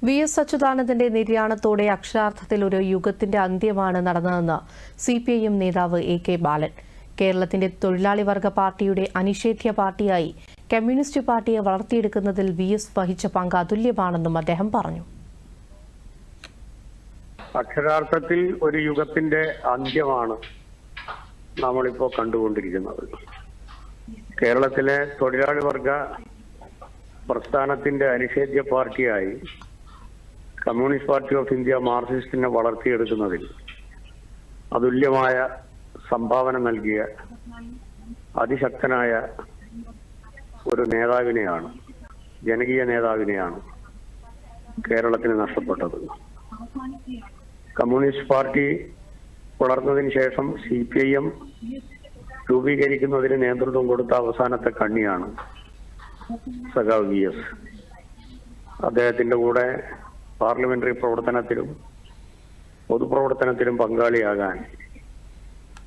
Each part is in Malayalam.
വി.എസ്. അച്യുതാനന്ദന്റെ നിര്യാണത്തോടെ അക്ഷരാർത്ഥത്തിൽ ഒരു യുഗത്തിന്റെ അന്ത്യമാണ് നടന്നതെന്ന് CPIM നേതാവ് A.K. ബാലൻ. കേരളത്തിന്റെ തൊഴിലാളി വർഗ പാർട്ടിയുടെ അനിഷേധ്യ പാർട്ടിയായി കമ്മ്യൂണിസ്റ്റ് പാർട്ടിയെ വളർത്തിയെടുക്കുന്നതിൽ വി.എസ്. വഹിച്ച പങ്ക് അതുല്യമാണെന്നും അദ്ദേഹം പറഞ്ഞു. അക്ഷരാർത്ഥത്തിൽ ഒരു യുഗത്തിന്റെ അന്ത്യമാണ് നമ്മളിപ്പോൾ കണ്ടുകൊണ്ടിരിക്കുന്നത്. കേരളത്തിലെ തൊഴിലാളി വർഗ പ്രസ്ഥാനത്തിന്റെ അനിഷേധ്യ പാർട്ടിയായി കമ്മ്യൂണിസ്റ്റ് പാർട്ടി ഓഫ് ഇന്ത്യ മാർക്സിസ്റ്റിനെ വളർത്തിയെടുക്കുന്നതിൽ അതുല്യമായ സംഭാവന നൽകിയ അതിശക്തനായ ഒരു നേതാവിനെയാണ്, ജനകീയ നേതാവിനെയാണ് കേരളത്തിന് നഷ്ടപ്പെട്ടത്. കമ്മ്യൂണിസ്റ്റ് പാർട്ടി വളർന്നതിന് ശേഷം CPIM രൂപീകരിക്കുന്നതിന് നേതൃത്വം കൊടുത്ത അവസാനത്തെ കണ്ണിയാണ് സഖാവ് V.S. അദ്ദേഹത്തിന്റെ കൂടെ പാർലമെന്ററി പ്രവർത്തനത്തിലും പൊതുപ്രവർത്തനത്തിലും പങ്കാളിയാകാൻ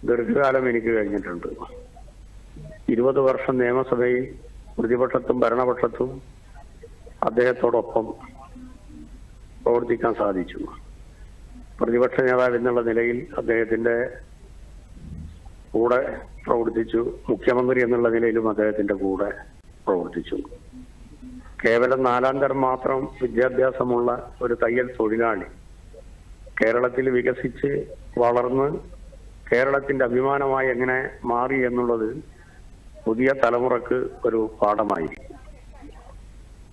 ദീർഘകാലം എനിക്ക് കഴിഞ്ഞിട്ടുണ്ട്. 20 വർഷം നിയമസഭയിൽ പ്രതിപക്ഷത്തും ഭരണപക്ഷത്തും അദ്ദേഹത്തോടൊപ്പം പ്രവർത്തിക്കാൻ സാധിച്ചു. പ്രതിപക്ഷ നേതാവ് എന്നുള്ള നിലയിൽ അദ്ദേഹത്തിന്റെ കൂടെ പ്രവർത്തിച്ചു. മുഖ്യമന്ത്രി എന്നുള്ള നിലയിലും അദ്ദേഹത്തിന്റെ കൂടെ പ്രവർത്തിച്ചു. കേവലം 4ാം തരം മാത്രം വിദ്യാഭ്യാസമുള്ള ഒരു തയ്യൽ തൊഴിലാളി കേരളത്തിൽ വികസിച്ച് വളർന്ന് കേരളത്തിന്റെ അഭിമാനമായി എങ്ങനെ മാറി എന്നുള്ളത് പുതിയ തലമുറക്ക് ഒരു പാഠമായി.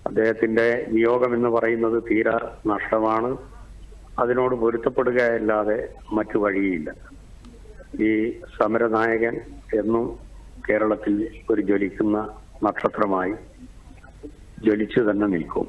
അദ്ദേഹത്തിന്റെ വിയോഗം എന്ന് പറയുന്നത് തീരാ നഷ്ടമാണ്. അതിനോട് പൊരുത്തപ്പെടുകയല്ലാതെ മറ്റു വഴിയില്ല. ഈ സമരനായകൻ എന്നും കേരളത്തിൽ ഒരു ജ്വലിക്കുന്ന നക്ഷത്രമായി ജ്വലിച്ചു തന്നെ നിൽക്കും.